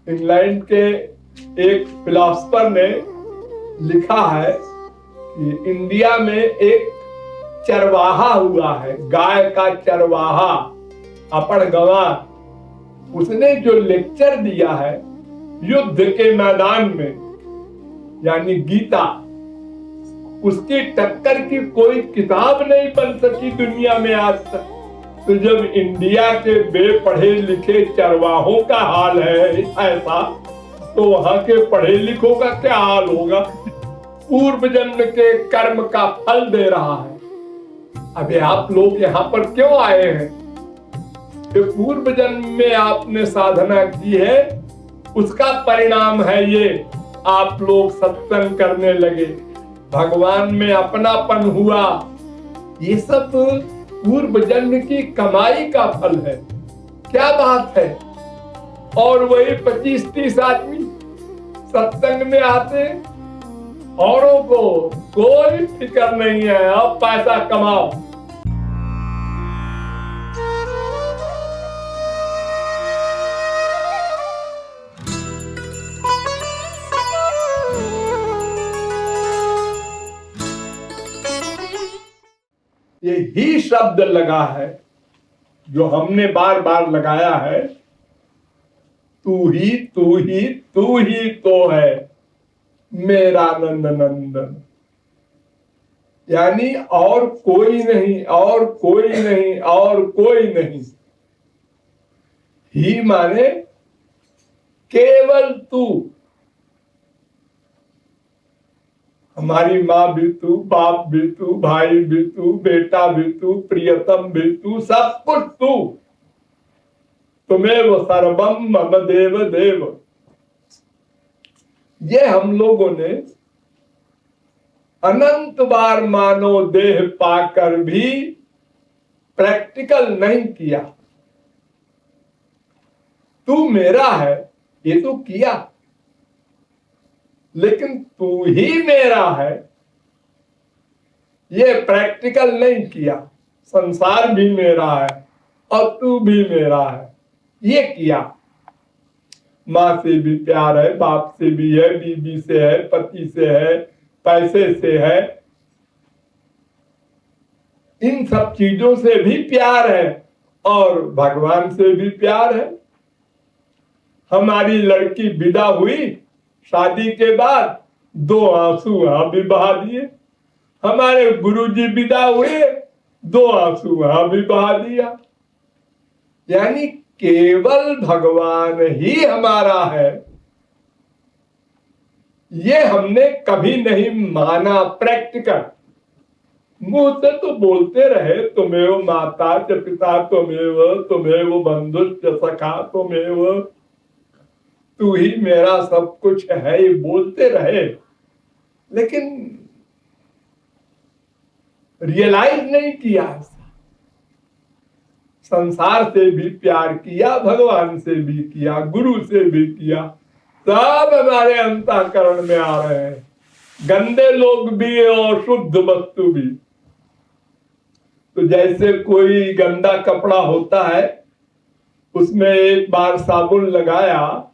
England के एक philosopher ने लिखा है कि इंडिया में एक चरवाहा हुआ है, गाय का चरवाहा अपन गंवार। उसने जो लेक्चर दिया है युद्ध के मैदान में, यानी गीता, उसकी टक्कर की कोई किताब नहीं बन सकी दुनिया में आज तक। तो जब इंडिया के बेपढ़े लिखे चरवाहों का हाल है ऐसा, तो वहां के पढ़े लिखों का क्या हाल होगा? पूर्व जन्म के कर्म का फल दे रहा है। अबे आप लोग यहाँ पर क्यों आए हैं? कि पूर्व जन्म में आपने साधना की है, उसका परिणाम है ये। आप लोग सत्संग करने लगे, भगवान में अपनापन हुआ, ये सब पूर्व जन्म की कमाई का फल है। क्या बात है? और वही 25-30 आदमी सत्संग में आते, औरों को कोई फिक्र नहीं है, अब पैसा कमाओ। ये ही शब्द लगा है जो हमने बार बार लगाया है, तू ही तू ही तू ही तो है मेरा नंद नंदन। यानी और कोई नहीं, और कोई नहीं, और कोई नहीं। ही माने केवल तू। हमारी माँ भी तू, बाप भी तू, भाई भी तू, बेटा भी तू, प्रियतम भी तू, सब कुछ तू। तुमेव सर्वम मम देव देव। ये हम लोगों ने अनंत बार मानो देह पाकर भी प्रैक्टिकल नहीं किया। तू मेरा है ये तो किया, लेकिन तू ही मेरा है ये प्रैक्टिकल नहीं किया। संसार भी मेरा है और तू भी मेरा है ये किया। माँ से भी प्यार है, बाप से भी है, बीवी से है, पति से है, पैसे से है, इन सब चीजों से भी प्यार है और भगवान से भी प्यार है। हमारी लड़की विदा हुई शादी के बाद, 2 आंसू वहां भी बहा दिए। हमारे गुरुजी विदा हुए, 2 आंसू वहां भी बहा दिया। यानी केवल भगवान ही हमारा है, ये हमने कभी नहीं माना प्रैक्टिकल। मुंह से तो बोलते रहे, तुम्हें माता च पिता तुम्हें बंधुश्च सखा तुम्हें, तू ही मेरा सब कुछ है, ये बोलते रहे, लेकिन रियलाइज नहीं किया। संसार से भी प्यार किया, भगवान से भी किया, गुरु से भी किया, सब हमारे अंतःकरण में आ रहे हैं, गंदे लोग भी और शुद्ध वस्तु भी। तो जैसे कोई गंदा कपड़ा होता है, उसमें एक बार साबुन लगाया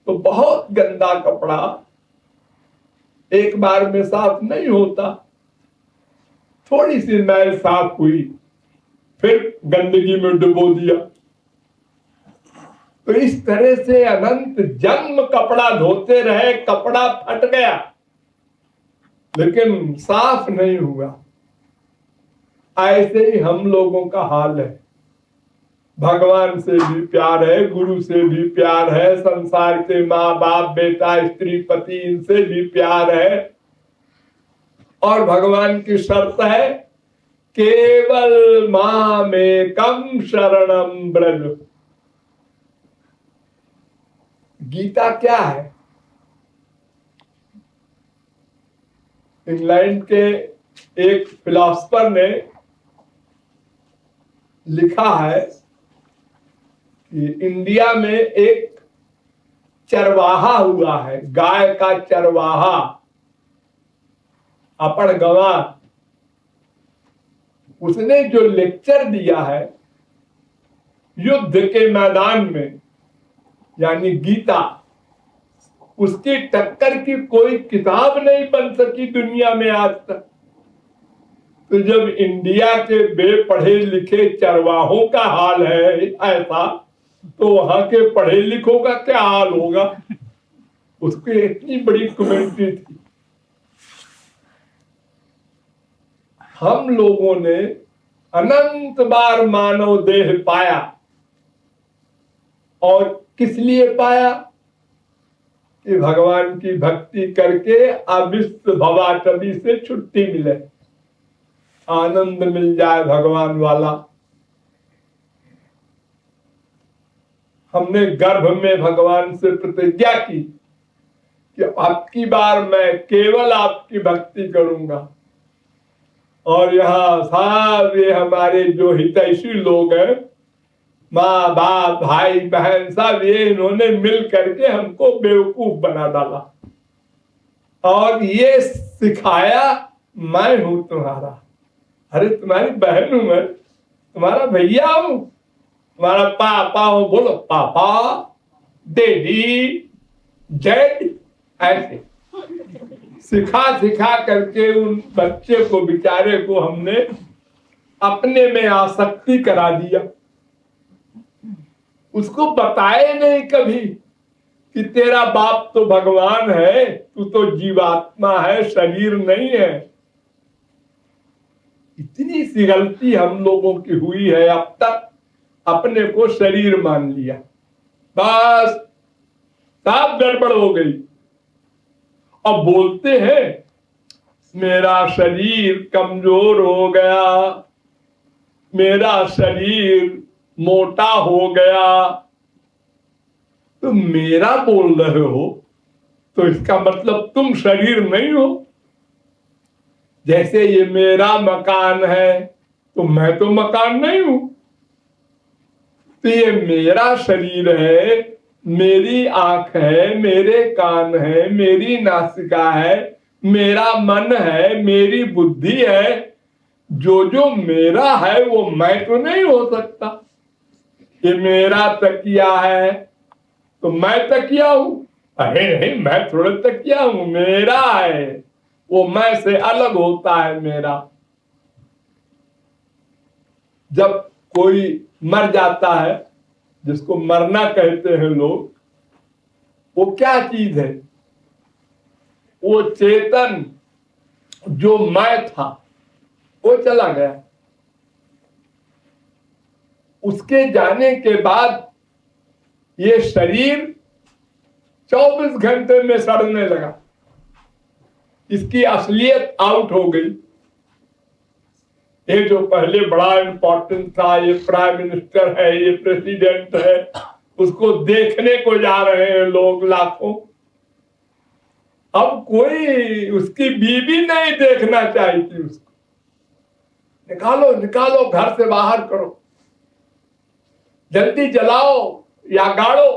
तो बहुत गंदा कपड़ा एक बार में साफ नहीं होता। थोड़ी सी मैल साफ हुई, फिर गंदगी में डुबो दिया। तो इस तरह से अनंत जन्म कपड़ा धोते रहे, कपड़ा फट गया लेकिन साफ नहीं हुआ। ऐसे ही हम लोगों का हाल है। भगवान से भी प्यार है, गुरु से भी प्यार है, संसार के माँ बाप बेटा स्त्री पति इनसे भी प्यार है, और भगवान की शर्त है केवल मामेकं शरणं ब्रज। गीता क्या है? इंग्लैंड के एक फिलोसफर ने लिखा है कि इंडिया में एक चरवाहा हुआ है, गाय का चरवाहा अपन गंवार। उसने जो लेक्चर दिया है युद्ध के मैदान में, यानी गीता, उसकी टक्कर की कोई किताब नहीं बन सकी दुनिया में आज तक। तो जब इंडिया के बेपढ़े लिखे चरवाहों का हाल है ऐसा, तो वहां के पढ़े लिखों का क्या हाल होगा। उसकी इतनी बड़ी कमेंट्री थी। हम लोगों ने अनंत बार मानव देह पाया, और किस लिए पाया कि भगवान की भक्ति करके अविष्ट भवाटवी से छुट्टी मिले, आनंद मिल जाए भगवान वाला। हमने गर्भ में भगवान से प्रतिज्ञा की कि आपकी बार मैं केवल आपकी भक्ति करूंगा। और यहाँ सब ये हमारे जो हितैषी लोग हैं, माँ बाप भाई बहन सब, ये इन्होंने मिल करके हमको बेवकूफ बना डाला और ये सिखाया मैं हूं तुम्हारा। अरे तुम्हारी बहन हूं मैं, तुम्हारा भैया हूं, तुम्हारा पापा हूं। बोलो पापा, डैडी, डैड, ऐसे सिखा सिखा करके उन बच्चे को, बेचारे को हमने अपने में आसक्ति करा दिया। उसको बताए नहीं कभी कि तेरा बाप तो भगवान है, तू तो जीवात्मा है, शरीर नहीं है। इतनी सी गलती हम लोगों की हुई है अब तक, अपने को शरीर मान लिया, बस सब गड़बड़ हो गई। अब बोलते हैं मेरा शरीर कमजोर हो गया, मेरा शरीर मोटा हो गया। तो मेरा बोल रहे हो तो इसका मतलब तुम शरीर नहीं हो। जैसे ये मेरा मकान है तो मैं तो मकान नहीं हूं। तो ये मेरा शरीर है, मेरी आंख है, मेरे कान है, मेरी नासिका है, मेरा मन है, मेरी बुद्धि है। जो जो मेरा है वो मैं तो नहीं हो सकता। ये मेरा तकिया है तो मैं तकिया हूं? अरे नहीं, मैं थोड़ा तकिया हूं, मेरा है, वो मैं से अलग होता है मेरा। जब कोई मर जाता है, जिसको मरना कहते हैं लोग, वो क्या चीज है? वो चेतन जो मैं था वो चला गया। उसके जाने के बाद ये शरीर 24 घंटे में सड़ने लगा। इसकी असलियत आउट हो गई। ये जो पहले बड़ा इंपॉर्टेंट था, ये प्राइम मिनिस्टर है, ये प्रेसिडेंट है, उसको देखने को जा रहे हैं लोग लाखों। अब कोई उसकी बीवी नहीं देखना चाहती उसको। निकालो निकालो, घर से बाहर करो, जल्दी जलाओ या गाड़ो।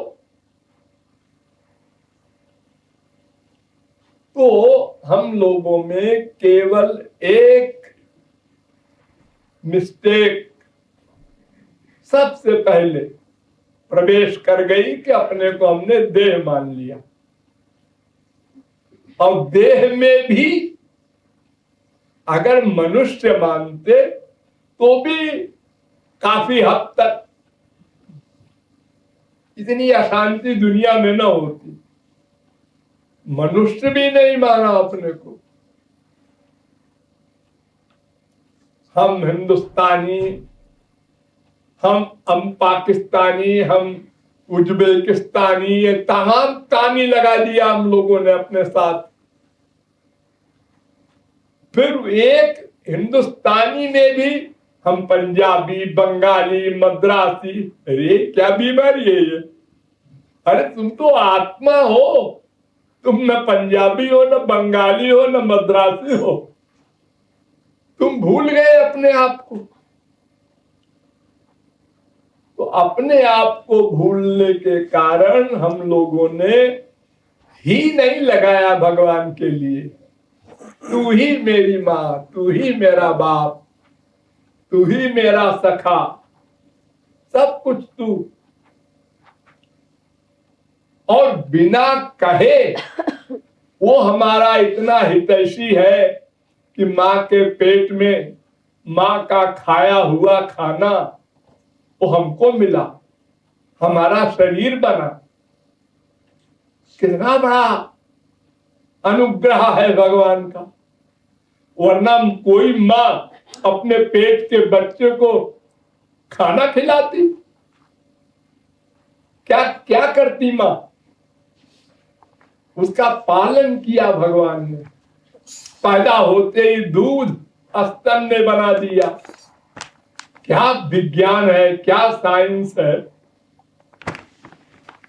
तो हम लोगों में केवल एक मिस्टेक सबसे पहले प्रवेश कर गई कि अपने को हमने देह मान लिया। और देह में भी अगर मनुष्य मानते तो भी काफी हद तक इतनी अशांति दुनिया में न होती। मनुष्य भी नहीं माना अपने को। हम हिंदुस्तानी, हम पाकिस्तानी, हम उज्बेकिस्तानी, ये तमाम तानी लगा दिया हम लोगों ने अपने साथ। फिर एक हिंदुस्तानी में भी हम पंजाबी, बंगाली, मद्रासी। अरे क्या बीमारी है ये? अरे तुम तो आत्मा हो, तुम न पंजाबी हो, न बंगाली हो, न मद्रासी हो। तुम भूल गए अपने आप को। तो अपने आप को भूलने के कारण हम लोगों ने ही नहीं लगाया भगवान के लिए। तू ही मेरी माँ, तू ही मेरा बाप, तू ही मेरा सखा, सब कुछ तू। और बिना कहे वो हमारा इतना हितैषी है कि माँ के पेट में माँ का खाया हुआ खाना वो हमको मिला, हमारा शरीर बना। कितना बड़ा अनुग्रह है भगवान का। वरना कोई माँ अपने पेट के बच्चे को खाना खिलाती? क्या क्या करती माँ? उसका पालन किया भगवान ने। पैदा होते ही दूध स्तन ने बना दिया। क्या विज्ञान है, क्या साइंस है।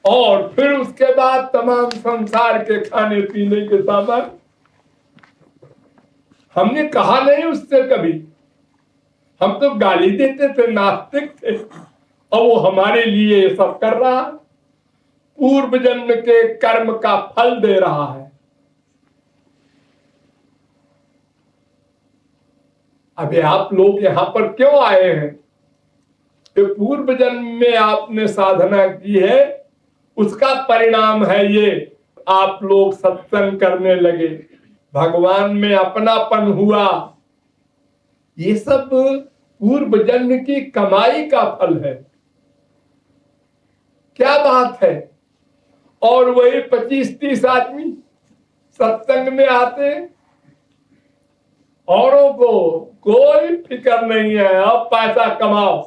और फिर उसके बाद तमाम संसार के खाने पीने के सामान। हमने कहा नहीं उससे कभी, हम तो गाली देते थे, नास्तिक थे, और वो हमारे लिए ये सब कर रहा है, पूर्व जन्म के कर्म का फल दे रहा है। अभी आप लोग यहां पर क्यों आए हैं? कि पूर्व जन्म में आपने साधना की है, उसका परिणाम है ये। आप लोग सत्संग करने लगे, भगवान में अपनापन हुआ, ये सब पूर्व जन्म की कमाई का फल है। क्या बात है। और वही 25-30 आदमी सत्संग में आते हैं, औरों को कोई फिक्र नहीं है, अब पैसा कमाओ।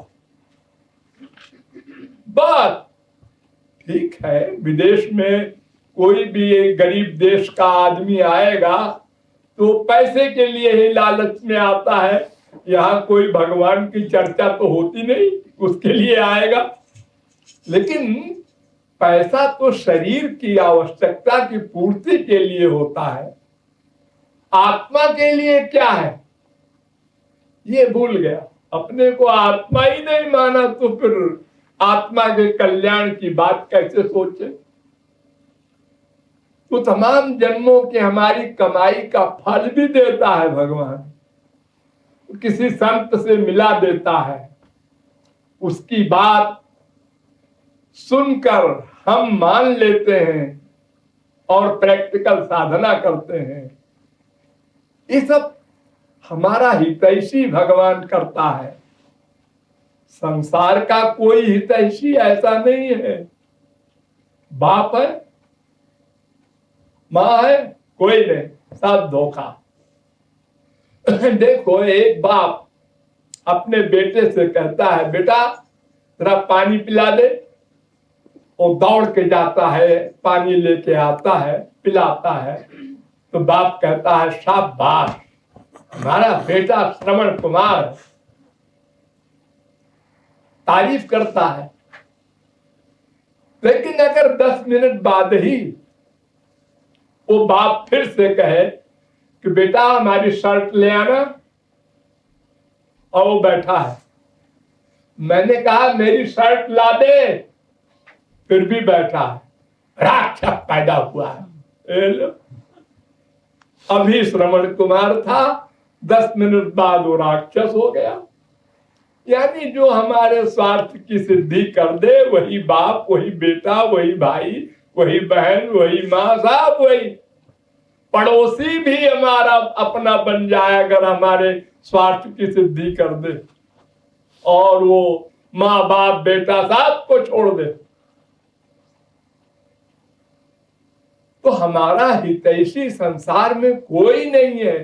बात ठीक है, विदेश में कोई भी एक गरीब देश का आदमी आएगा तो पैसे के लिए ही लालच में आता है। यहाँ कोई भगवान की चर्चा तो होती नहीं, उसके लिए आएगा। लेकिन पैसा तो शरीर की आवश्यकता की पूर्ति के लिए होता है, आत्मा के लिए क्या है ये भूल गया। अपने को आत्मा ही नहीं माना तो फिर आत्मा के कल्याण की बात कैसे सोचे। तो तमाम जन्मों की हमारी कमाई का फल भी देता है भगवान। किसी संत से मिला देता है, उसकी बात सुनकर हम मान लेते हैं और प्रैक्टिकल साधना करते हैं। ये सब हमारा हितैषी भगवान करता है। संसार का कोई हितैषी ऐसा नहीं है। बाप है, माँ है, कोई नहीं, सब धोखा। देखो, एक बाप अपने बेटे से कहता है, बेटा जरा पानी पिला दे। वो दौड़ के जाता है, पानी लेके आता है, पिलाता है। तो बाप कहता है, शाबाश, हमारा बेटा श्रवण कुमार, तारीफ करता है। लेकिन अगर 10 मिनट बाद ही वो बाप फिर से कहे कि बेटा हमारी शर्ट ले आना, और वो बैठा है, मैंने कहा मेरी शर्ट ला दे, फिर भी बैठा है, राक्षस पैदा हुआ है। अभी श्रवण कुमार था, 10 मिनट बाद वो राक्षस हो गया। यानी जो हमारे स्वार्थ की सिद्धि कर दे, वही बाप, वही बेटा, वही भाई, वही बहन, वही माँ, सब वही। पड़ोसी भी हमारा अपना बन जाए अगर हमारे स्वार्थ की सिद्धि कर दे, और वो माँ बाप बेटा सबको छोड़ दे। तो हमारा हितैषी संसार में कोई नहीं है,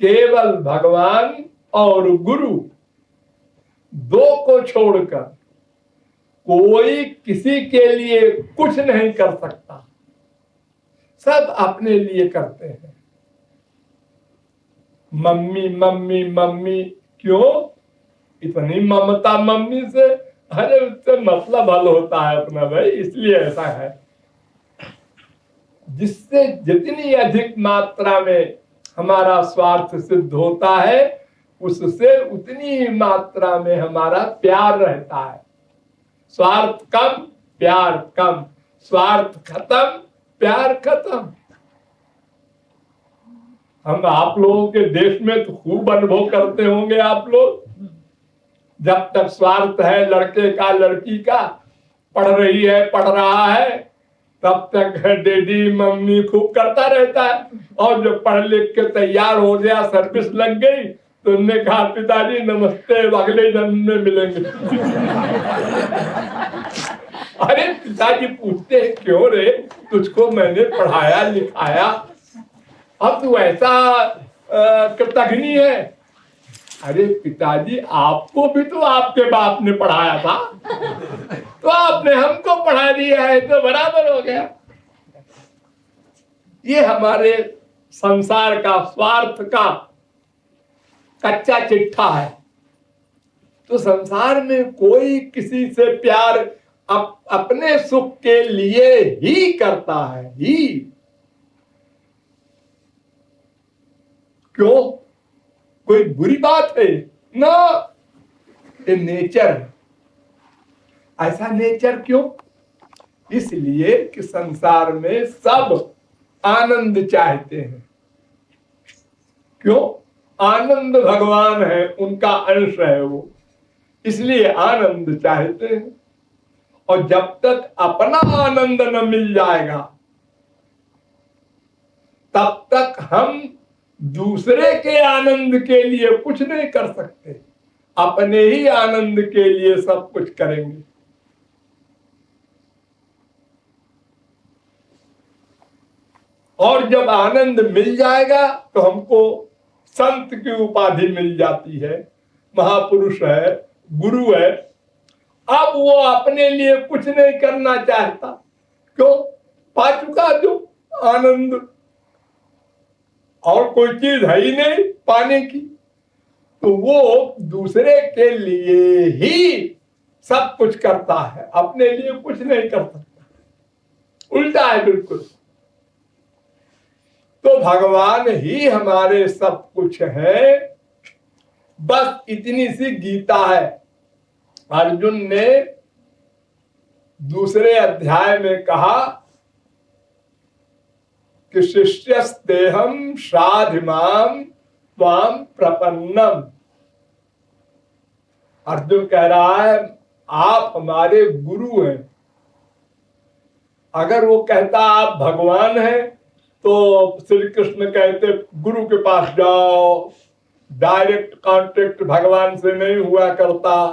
केवल भगवान और गुरु। दो को छोड़कर कोई किसी के लिए कुछ नहीं कर सकता, सब अपने लिए करते हैं। मम्मी मम्मी मम्मी, क्यों इतनी ममता मम्मी से? अरे उससे मतलब हल होता है अपना भाई, इसलिए ऐसा है। जिससे जितनी अधिक मात्रा में हमारा स्वार्थ सिद्ध होता है, उससे उतनी मात्रा में हमारा प्यार रहता है। स्वार्थ कम, प्यार कम, स्वार्थ खत्म, प्यार खत्म। हम आप लोगों के देश में तो खूब अनुभव करते होंगे आप लोग। जब तक स्वार्थ है लड़के का, लड़की का, पढ़ रही है, पढ़ रहा है, तब तक डैडी मम्मी खूब करता रहता है, और जब पढ़ लिख के तैयार हो गया, सर्विस लग गई, तो उन्होंने कहा पिताजी नमस्ते, अगले जन्म में मिलेंगे। अरे पिताजी पूछते हैं क्यों रे, तुझको मैंने पढ़ाया लिखाया, अब तू ऐसा कृतघ्नी है। अरे पिताजी आपको भी तो आपके बाप ने पढ़ाया था, तो आपने हमको पढ़ा दिया है, तो बराबर हो गया। ये हमारे संसार का, स्वार्थ का कच्चा चिट्ठा है। तो संसार में कोई किसी से प्यार अपने सुख के लिए ही करता है ही। क्यों? कोई बुरी बात है ना, ये नेचर है। ऐसा नेचर क्यों? इसलिए कि संसार में सब आनंद चाहते हैं। क्यों? आनंद भगवान है, उनका अंश है वो, इसलिए आनंद चाहते हैं। और जब तक अपना आनंद न मिल जाएगा, तब तक हम दूसरे के आनंद के लिए कुछ नहीं कर सकते, अपने ही आनंद के लिए सब कुछ करेंगे। और जब आनंद मिल जाएगा तो हमको संत की उपाधि मिल जाती है, महापुरुष है, गुरु है। अब वो अपने लिए कुछ नहीं करना चाहता। क्यों? पा चुका जो आनंद, और कोई चीज है ही नहीं पाने की, तो वो दूसरे के लिए ही सब कुछ करता है, अपने लिए कुछ नहीं कर सकता। उल्टा है बिल्कुल। तो भगवान ही हमारे सब कुछ है। बस इतनी सी गीता है। अर्जुन ने दूसरे अध्याय में कहा कि शिष्यस्तेहं साधिमाम त्वाम प्रपन्नम। अर्जुन कह रहा है आप हमारे गुरु हैं। अगर वो कहता आप भगवान हैं, तो श्री कृष्ण कहते गुरु के पास जाओ, डायरेक्ट कांटेक्ट भगवान से नहीं हुआ करता,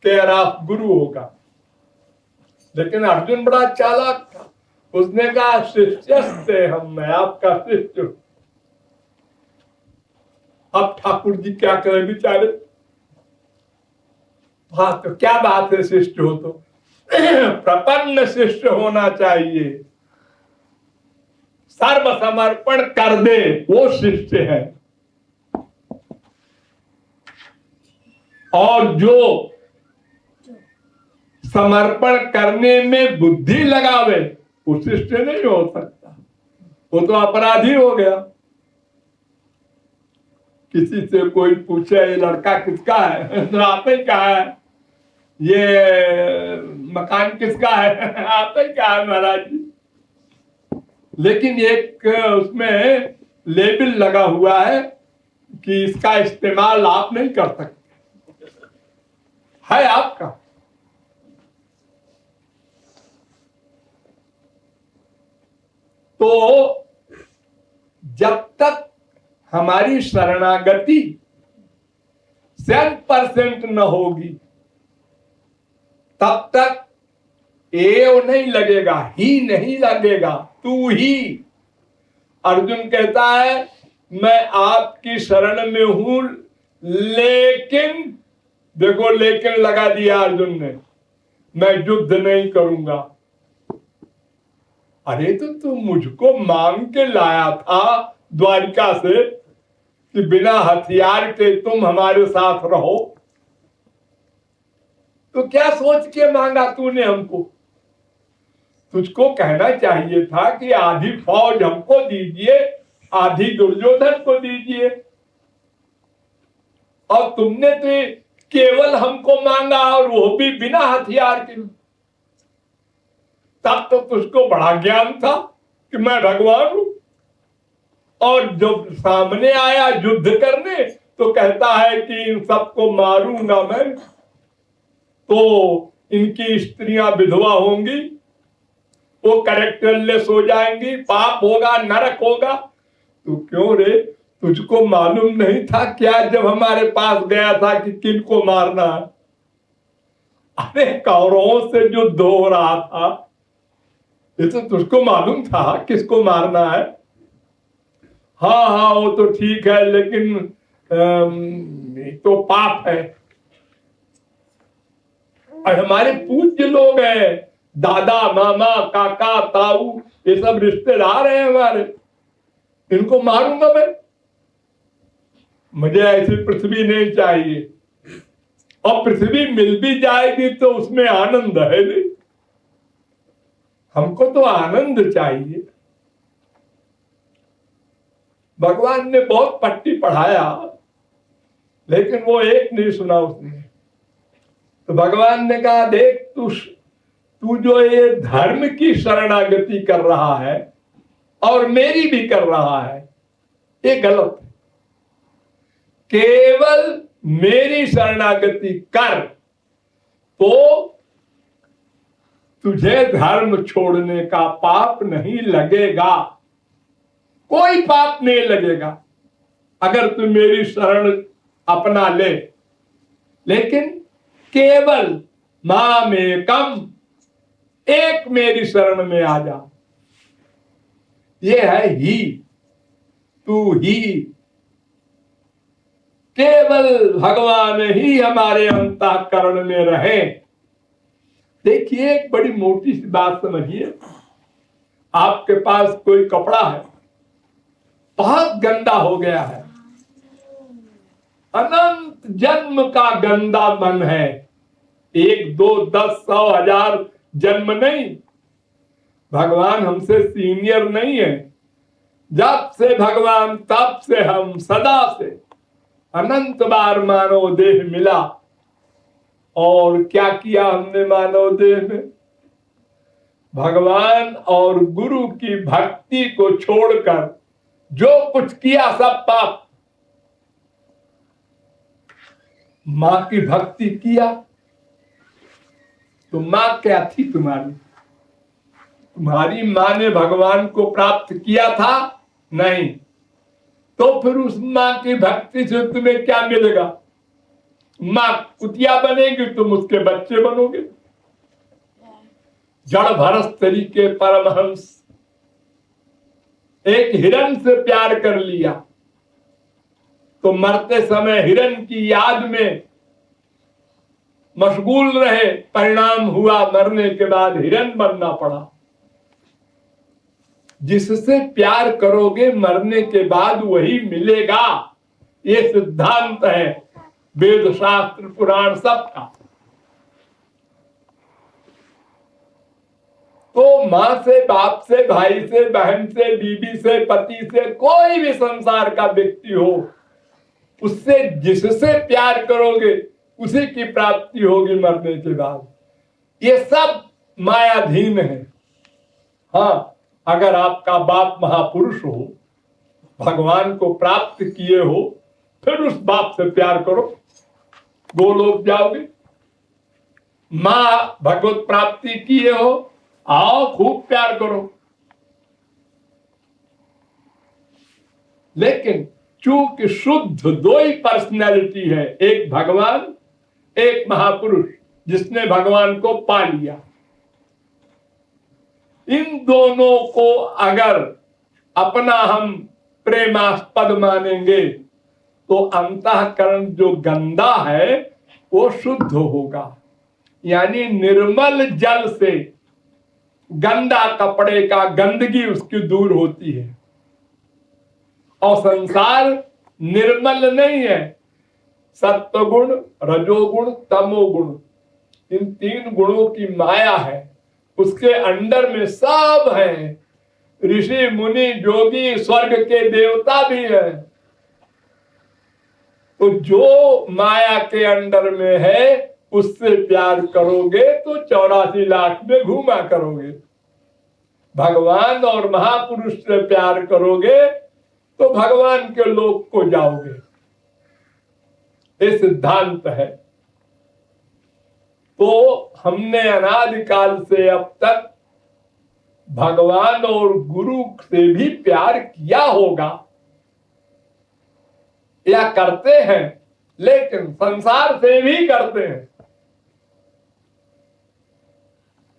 कह आप गुरु होगा। लेकिन अर्जुन बड़ा चालाक था, उसने कहा शिष्य हम, मैं आपका शिष्य हूं। अब ठाकुर जी क्या करें बेचारे। हाँ तो क्या बात है, शिष्य हो तो प्रपन्न शिष्य होना चाहिए, सर्व समर्पण कर दे, वो शिष्य है। और जो समर्पण करने में बुद्धि लगावे, वो शिष्य नहीं हो सकता, वो तो अपराधी हो गया। किसी से कोई पूछे ये लड़का किसका है, तो आप ही कहा है, ये मकान किसका है, आप ही कहा है महाराज जी। लेकिन एक उसमें लेबल लगा हुआ है कि इसका इस्तेमाल आप नहीं कर सकते, है आपका। तो जब तक हमारी शरणागति 100% न होगी, तब तक एव नहीं लगेगा, ही नहीं लगेगा, तू ही। अर्जुन कहता है मैं आपकी शरण में हूं, लेकिन देखो लेकिन लगा दिया अर्जुन ने, मैं युद्ध नहीं करूंगा। अरे तो तू मुझको मांग के लाया था द्वारिका से कि बिना हथियार के तुम हमारे साथ रहो, तो क्या सोच के मांगा तूने हमको? तुझको कहना चाहिए था कि आधी फौज हमको दीजिए, आधी दुर्योधन को दीजिए, और तुमने तो केवल हमको मांगा, और वो भी बिना हथियार के। तब तो तुझको बड़ा ज्ञान था कि मैं भगवान हूं, और जब सामने आया युद्ध करने तो कहता है कि इन सबको मारूंगा मैं, तो इनकी स्त्रियां विधवा होंगी, वो कैरेक्टरलेस हो जाएंगी, पाप होगा, नरक होगा। तो क्यों रे, तुझको मालूम नहीं था क्या जब हमारे पास गया था कि किनको मारना है? अरे कौरवों से जो हो रहा था, ये तो तुझको मालूम था किसको मारना है। हाँ हाँ वो तो ठीक है, लेकिन तो पाप है। और हमारे पूज्य लोग हैं, दादा मामा काका ताऊ, ये सब रिश्तेदार हैं हमारे, इनको मारूंगा मैं? मुझे ऐसी पृथ्वी नहीं चाहिए। और पृथ्वी मिल भी जाएगी तो उसमें आनंद है नहीं, हमको तो आनंद चाहिए। भगवान ने बहुत पट्टी पढ़ाया, लेकिन वो एक नहीं सुना उसने। तो भगवान ने कहा, देख तू जो ये धर्म की शरणागति कर रहा है और मेरी भी कर रहा है, ये गलत है। केवल मेरी शरणागति कर तो तुझे धर्म छोड़ने का पाप नहीं लगेगा, कोई पाप नहीं लगेगा अगर तू मेरी शरण अपना ले। लेकिन केवल मामेकम, एक मेरी शरण में आ जा। ये है ही, तू ही, केवल भगवान ही हमारे अंतःकरण में रहे। देखिए एक बड़ी मोटी सी बात समझिए, आपके पास कोई कपड़ा है, बहुत गंदा हो गया है, अनंत जन्म का गंदा मन है, 1 2 10 100 1000 जन्म नहीं। भगवान हमसे सीनियर नहीं है, जब से भगवान तब से हम सदा से अनंत बार मानव देह मिला। और क्या किया हमने मानव देह में? भगवान और गुरु की भक्ति को छोड़कर जो कुछ किया सब पाप। मां की भक्ति किया तो मां क्या थी तुम्हारी? तुम्हारी मां ने भगवान को प्राप्त किया था? नहीं। तो फिर उस मां की भक्ति से तुम्हें क्या मिलेगा? मां कुतिया बनेगी, तुम उसके बच्चे बनोगे। जड़ भरस तरीके परमहंस एक हिरण से प्यार कर लिया तो मरते समय हिरण की याद में मशगूल रहे, परिणाम हुआ मरने के बाद हिरण बनना पड़ा। जिससे प्यार करोगे मरने के बाद वही मिलेगा, ये सिद्धांत है वेद शास्त्र पुराण सबका। तो मां से, बाप से, भाई से, बहन से, बीबी से, पति से, कोई भी संसार का व्यक्ति हो, उससे जिससे प्यार करोगे उसी की प्राप्ति होगी मरने के बाद। ये सब मायाधीन है। हाँ, अगर आपका बाप महापुरुष हो, भगवान को प्राप्त किए हो, फिर उस बाप से प्यार करो, गोलोक जाओगे। मां भगवत प्राप्ति किए हो, आओ खूब प्यार करो। लेकिन चूंकि शुद्ध दो ही पर्सनैलिटी है, एक भगवान, एक महापुरुष जिसने भगवान को पा लिया। इन दोनों को अगर अपना हम प्रेमास्पद मानेंगे तो अंतःकरण जो गंदा है वो शुद्ध होगा। यानी निर्मल जल से गंदा कपड़े का गंदगी उसकी दूर होती है। और संसार निर्मल नहीं है, सत्वगुण, रजोगुण, तमोगुण, इन 3 गुणों की माया है। उसके अंडर में सब है, ऋषि मुनि जोगी स्वर्ग के देवता भी है। तो जो माया के अंडर में है उससे प्यार करोगे तो 84 लाख में घूमा करोगे। भगवान और महापुरुष से प्यार करोगे तो भगवान के लोक को जाओगे। ये सिद्धांत है। तो हमने अनादिकाल से अब तक भगवान और गुरु से भी प्यार किया होगा या करते हैं, लेकिन संसार से भी करते हैं।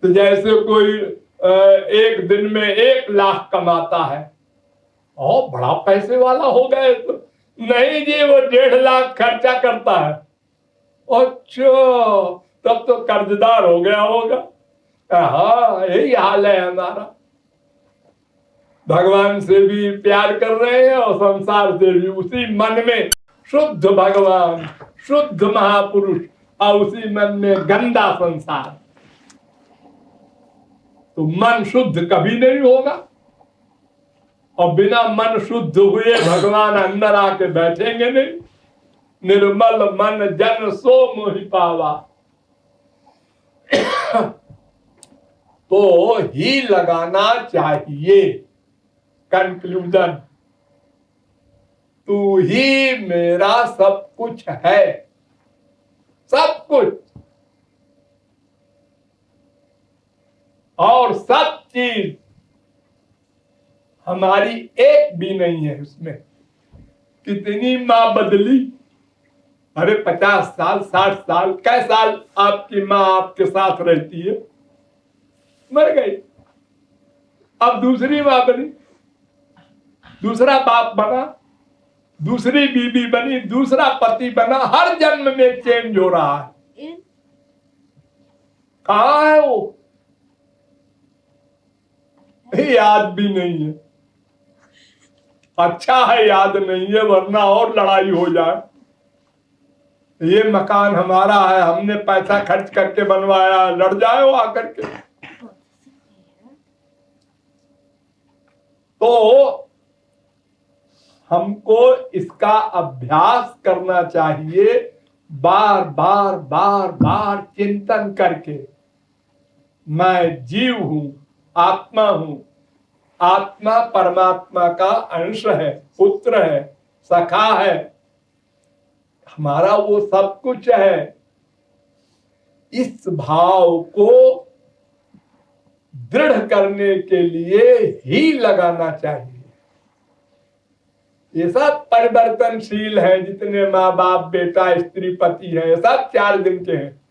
तो जैसे कोई एक दिन में 1 लाख कमाता है, और बड़ा पैसे वाला हो गए, तो नहीं जी, वो 1.5 लाख खर्चा करता है। अच्छा, तब तो कर्जदार हो गया होगा। हाँ, यही हाल है हमारा। भगवान से भी प्यार कर रहे हैं और संसार से भी। उसी मन में शुद्ध भगवान, शुद्ध महापुरुष, और उसी मन में गंदा संसार, तो मन शुद्ध कभी नहीं होगा। और बिना मन शुद्ध हुए भगवान अंदर आके बैठेंगे नहीं। निर्मल मन जन सो मोहि पावा। तो ही लगाना चाहिए। कंक्लूजन, तू ही मेरा सब कुछ है, सब कुछ, और सब चीज हमारी एक भी नहीं है उसमें। कितनी माँ बदली, अरे 50 साल 60 साल, कै साल आपकी माँ आपके साथ रहती है, मर गई। अब दूसरी माँ बनी, दूसरा बाप बना, दूसरी बीवी बनी, दूसरा पति बना। हर जन्म में चेंज हो रहा है। कहाँ है वो? याद भी नहीं है। अच्छा है याद नहीं है, वरना और लड़ाई हो जाए। ये मकान हमारा है, हमने पैसा खर्च करके बनवाया, लड़ जाए वो आकर के। तो हमको इसका अभ्यास करना चाहिए, बार बार बार बार चिंतन करके। मैं जीव हूं, आत्मा हूं, आत्मा परमात्मा का अंश है, पुत्र है, सखा है, हमारा वो सब कुछ है। इस भाव को दृढ़ करने के लिए ही लगाना चाहिए। ये सब परिवर्तनशील है। जितने माँ बाप, बेटा, स्त्री, पति है, सब 4 दिन के हैं।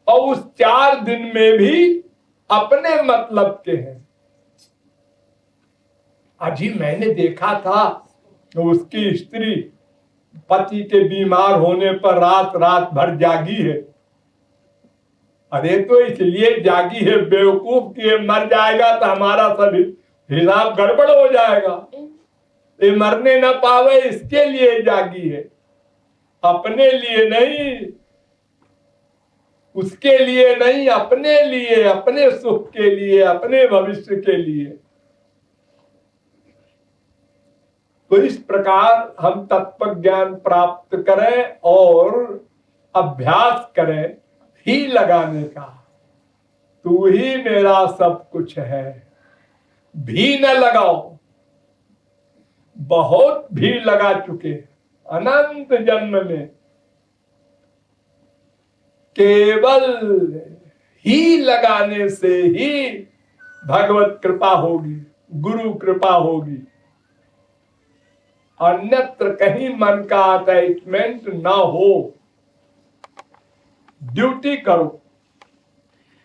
और उस 4 दिन में भी अपने मतलब के हैं। अजी मैंने देखा था, उसकी स्त्री पति के बीमार होने पर रात रात भर जागी है। अरे तो इसलिए जागी है बेवकूफ कि मर जाएगा तो हमारा सभी हिसाब गड़बड़ हो जाएगा। ये मरने न पावे इसके लिए जागी है, अपने लिए नहीं, उसके लिए नहीं, अपने लिए, अपने सुख के लिए, अपने भविष्य के लिए। तो इस प्रकार हम तत्व ज्ञान प्राप्त करें और अभ्यास करें ही लगाने का। तू ही मेरा सब कुछ है, भी न लगाओ। बहुत भी लगा चुके अनंत जन्म में। केवल ही लगाने से ही भगवत कृपा होगी, गुरु कृपा होगी। अन्यत्र कहीं मन का अटैचमेंट ना हो। ड्यूटी करो,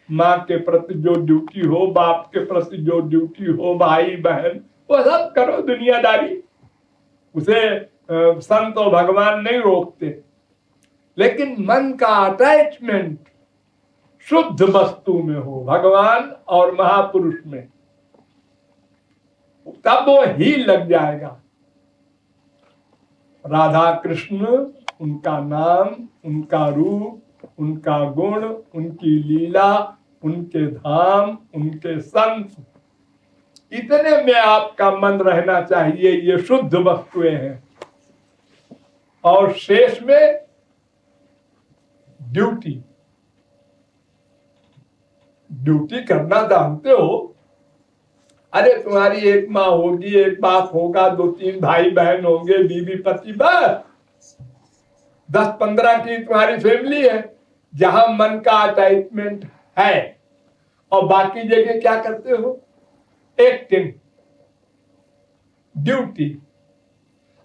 माँ के प्रति जो ड्यूटी हो, बाप के प्रति जो ड्यूटी हो, भाई बहन, वो सब करो दुनियादारी। उसे संत और भगवान नहीं रोकते, लेकिन मन का अटैचमेंट शुद्ध वस्तु में हो, भगवान और महापुरुष में, तब वो ही लग जाएगा। राधा कृष्ण, उनका नाम, उनका रूप, उनका गुण, उनकी लीला, उनके धाम, उनके संत, इतने में आपका मन रहना चाहिए। ये शुद्ध वस्तुएं हैं। और शेष में ड्यूटी, ड्यूटी करना जानते हो। अरे तुम्हारी एक माँ होगी, एक बाप होगा, 2-3 भाई बहन होंगे, बीवी पति, बस 10-15 की तुम्हारी फैमिली है। जहां मन का अटैचमेंट है और बाकी जगह क्या करते हो? Acting, duty.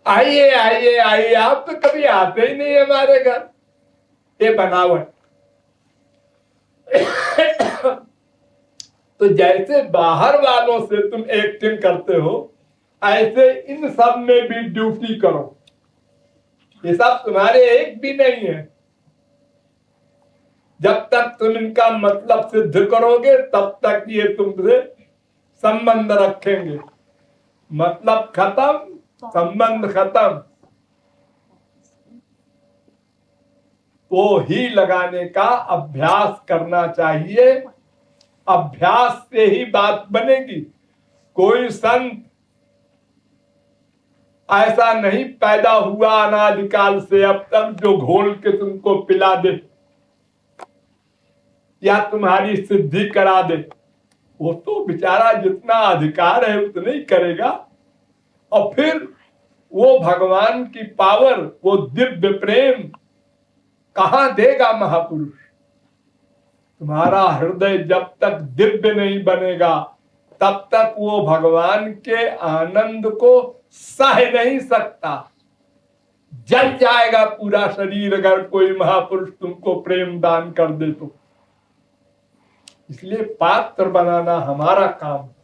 आइए आइए आइए, आप तो कभी आते ही नहीं हमारे घर, ये बनावट। तो जैसे बाहर वालों से तुम एक्टिंग करते हो, ऐसे इन सब में भी ड्यूटी करो। ये सब तुम्हारे एक भी नहीं है। जब तक तुम इनका मतलब सिद्ध करोगे तब तक ये तुमसे संबंध रखेंगे। मतलब खत्म, संबंध खत्म। वो ही लगाने का अभ्यास करना चाहिए। अभ्यास से ही बात बनेगी। कोई संत ऐसा नहीं पैदा हुआ अनादिकाल से अब तक जो घोल के तुमको पिला दे या तुम्हारी सिद्धि करा दे। वो तो बेचारा जितना अधिकार है उतना ही करेगा। और फिर वो भगवान की पावर, वो दिव्य प्रेम कहां देगा महापुरुष? तुम्हारा हृदय जब तक दिव्य नहीं बनेगा तब तक वो भगवान के आनंद को सह नहीं सकता। जल जाएगा पूरा शरीर अगर कोई महापुरुष तुमको प्रेम दान कर दे तो। इसलिए पात्र बनाना हमारा काम है।